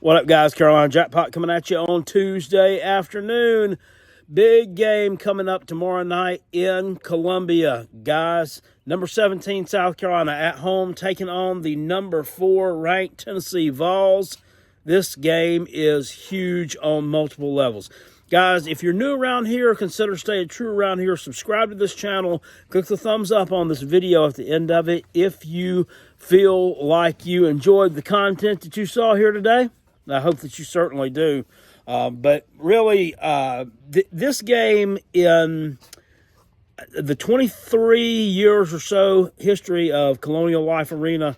What up, guys? Carolina Jackpot coming at you on Tuesday afternoon. Big game coming up tomorrow night in Columbia. Guys, number 17 South Carolina at home taking on the number 4 ranked Tennessee Vols. This game is huge on multiple levels. Guys, if you're new around here, consider staying true around here. Subscribe to this channel. Click the thumbs up on this video at the end of it if you feel like you enjoyed the content that you saw here today. I hope that you certainly do. But really, this game in the 23 years or so history of Colonial Life Arena,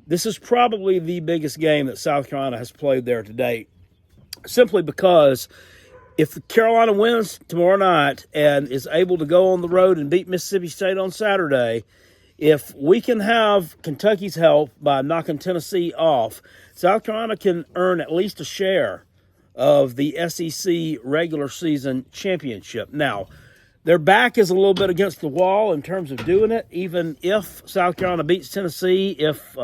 this is probably the biggest game that South Carolina has played there to date. Simply because if Carolina wins tomorrow night and is able to go on the road and beat Mississippi State on Saturday, if we can have Kentucky's help by knocking Tennessee off, South Carolina can earn at least a share of the SEC regular season championship. Now, their back is a little bit against the wall in terms of doing it, even if South Carolina beats Tennessee, if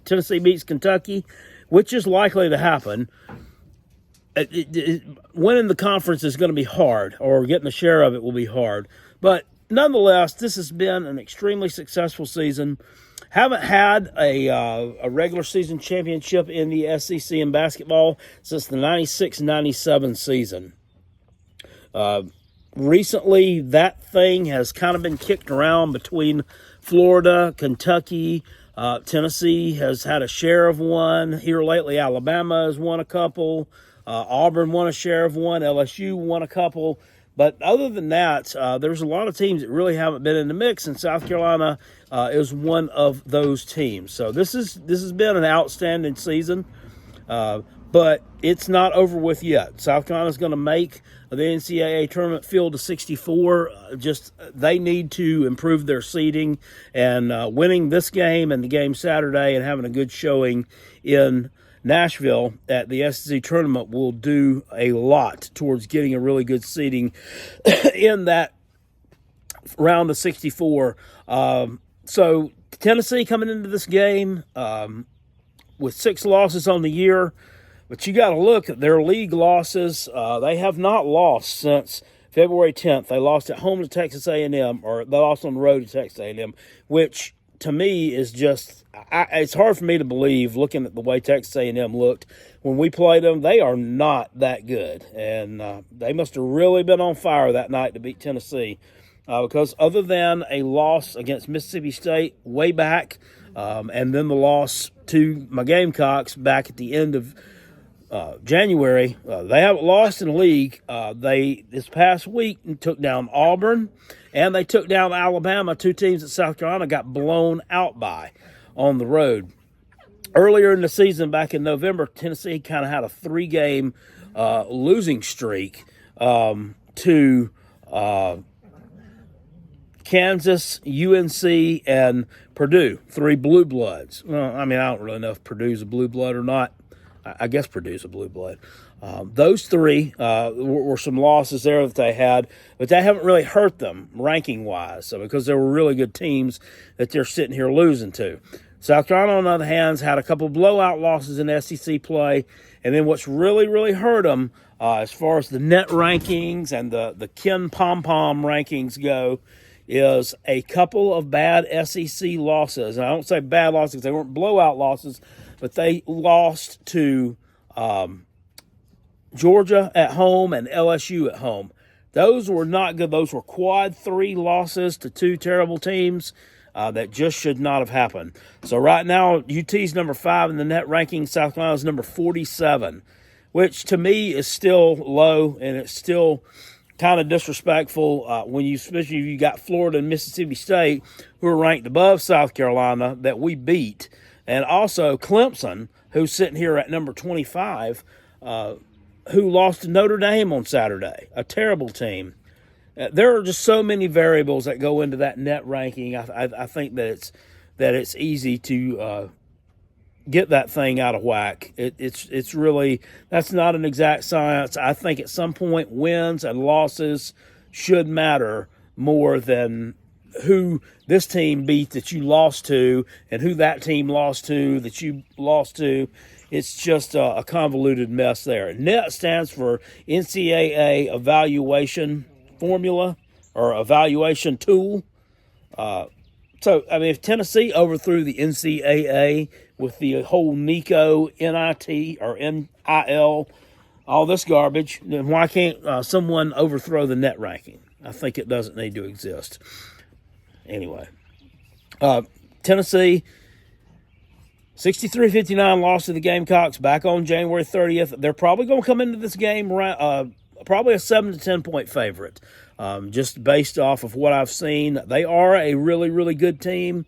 Tennessee beats Kentucky, which is likely to happen. Winning the conference is going to be hard, or getting a share of it will be hard. But nonetheless, this has been an extremely successful season. Haven't had a regular season championship in the SEC in basketball since the 96-97 season. Recently, that thing has kind of been kicked around between Florida, Kentucky. Tennessee has had a share of one. Here lately, Alabama has won a couple. Auburn won a share of one. LSU won a couple. But other than that, there's a lot of teams that really haven't been in the mix, and South Carolina is one of those teams. So this has been an outstanding season, but it's not over with yet. South Carolina's going to make the NCAA tournament field to 64. Just they need to improve their seeding, and winning this game and the game Saturday and having a good showing in Nashville at the SEC tournament will do a lot towards getting a really good seeding in that round of 64. So Tennessee coming into this game with 6 losses on the year, but you got to look at their league losses. They have not lost since February 10th. They lost at home to Texas A&M, or they lost on the road to Texas A&M, which to me is just, it's hard for me to believe looking at the way Texas A&M looked when we played them. They are not that good, and they must have really been on fire that night to beat Tennessee, because other than a loss against Mississippi State way back, and then the loss to my Gamecocks back at the end of January, they haven't lost in the league. They, this past week, took down Auburn, and they took down Alabama, 2 teams that South Carolina got blown out by on the road. Earlier in the season, back in November, Tennessee kind of had a 3-game losing streak to Kansas, UNC, and Purdue, 3 blue bloods. Well, I mean, I don't really know if Purdue's a blue blood or not. I guess Purdue's a blue blood. Those 3 were some losses there that they had, but they haven't really hurt them ranking-wise, so because they were really good teams that they're sitting here losing to. South Carolina, on the other hand, had a couple blowout losses in SEC play, and then what's really, really hurt them as far as the net rankings and the Ken Pom-Pom rankings go is a couple of bad SEC losses. And I don't say bad losses because they weren't blowout losses, but they lost to Georgia at home and LSU at home. Those were not good. Those were quad 3 losses to 2 terrible teams that just should not have happened. So right now, UT's number 5 in the net ranking. South Carolina's number 47, which to me is still low, and it's still kind of disrespectful when you, especially if you got Florida and Mississippi State, who are ranked above South Carolina, that we beat. And also Clemson, who's sitting here at number 25, who lost to Notre Dame on Saturday, a terrible team. There are just so many variables that go into that net ranking. I think that it's easy to get that thing out of whack. It's really, that's not an exact science. I think at some point wins and losses should matter more than who this team beat that you lost to and who that team lost to that you lost to. It's just a convoluted mess there. NET stands for NCAA Evaluation Formula or Evaluation Tool. So, I mean, if Tennessee overthrew the NCAA with the whole NICO, NIT, or NIL, all this garbage, then why can't someone overthrow the net ranking? I think it doesn't need to exist. Anyway, Tennessee, 63-59 loss to the Gamecocks back on January 30th. They're probably going to come into this game probably a 7 to 10 point favorite. Just based off of what I've seen. They are a really, really good team.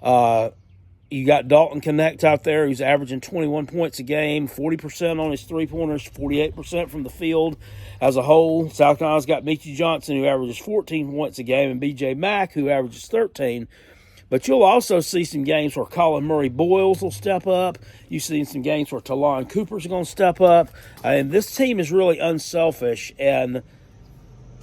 You got Dalton Connect out there who's averaging 21 points a game, 40% on his three-pointers, 48% from the field as a whole. South Carolina's got Mickey Johnson who averages 14 points a game and B.J. Mack who averages 13. But you'll also see some games where Colin Murray Boyles will step up. You've seen some games where Talon Cooper's going to step up. And this team is really unselfish, and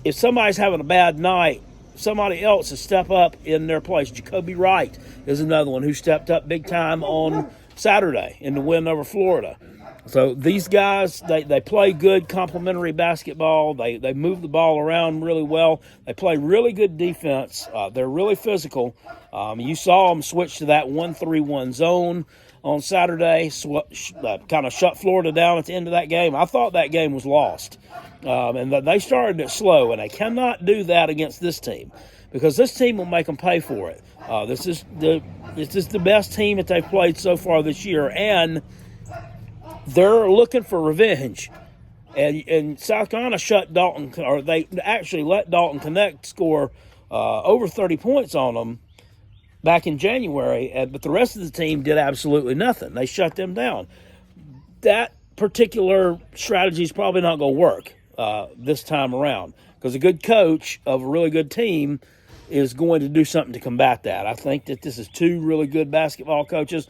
if somebody's having a bad night, somebody else has step up in their place. Jacoby Wright is another one who stepped up big time on Saturday in the win over Florida. So these guys, they play good complementary basketball. They move the ball around really well. They play really good defense. They're really physical. You saw them switch to that 1-3-1 zone on Saturday, kind of shut Florida down at the end of that game. I thought that game was lost. And they started it slow, and they cannot do that against this team because this team will make them pay for it. This is the best team that they've played so far this year, and they're looking for revenge. And South Carolina shut Dalton, or they actually let Dalton Connect score over 30 points on them back in January, but the rest of the team did absolutely nothing. They shut them down. That particular strategy is probably not going to work this time around because a good coach of a really good team is going to do something to combat that. I think that this is two really good basketball coaches.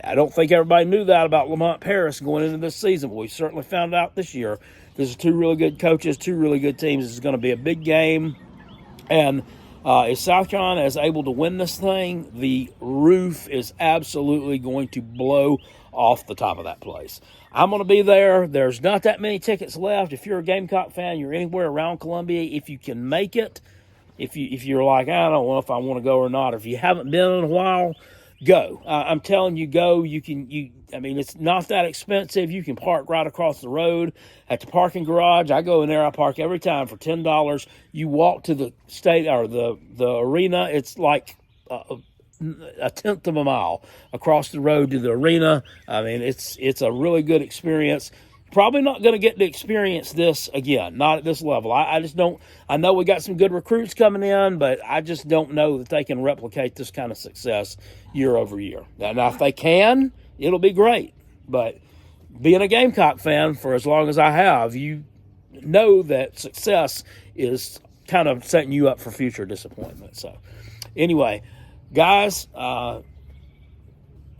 I don't think everybody knew that about Lamont Paris going into this season, but we certainly found out this year. This is two really good coaches, two really good teams. This is going to be a big game. And if South Carolina is able to win this thing, the roof is absolutely going to blow off the top of that place. I'm going to be there. There's not that many tickets left. If you're a Gamecock fan, you're anywhere around Columbia, if you can make it, if you're like, I don't know if I want to go or not, or if you haven't been in a while, go. I'm telling you, go. I mean, it's not that expensive. You can park right across the road at the parking garage. I go in there. I park every time for $10. You walk to the state or the arena. It's like a tenth of a mile across the road to the arena. I mean, it's a really good experience. Probably not going to get to experience this again, not at this level. I just don't. I know we got some good recruits coming in, but I just don't know that they can replicate this kind of success year over year. Now, if they can, it'll be great. But being a Gamecock fan for as long as I have, you know that success is kind of setting you up for future disappointment. So, anyway, guys,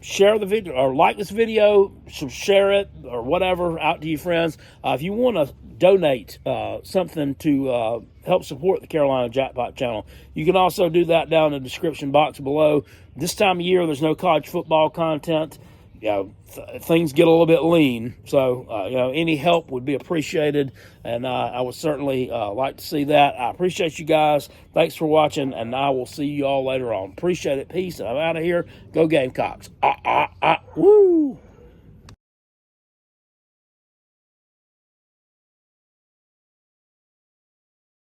share the video or like this video, share it or whatever out to your friends. If you want to donate something to help support the Carolina Jackpot channel, you can also do that down in the description box below. This time of year, there's no college football content. Things get a little bit lean, so any help would be appreciated, and I would certainly like to see that. I appreciate you guys. Thanks for watching, and I will see you all later on. Appreciate it. Peace, and I'm out of here. Go Gamecocks. Woo!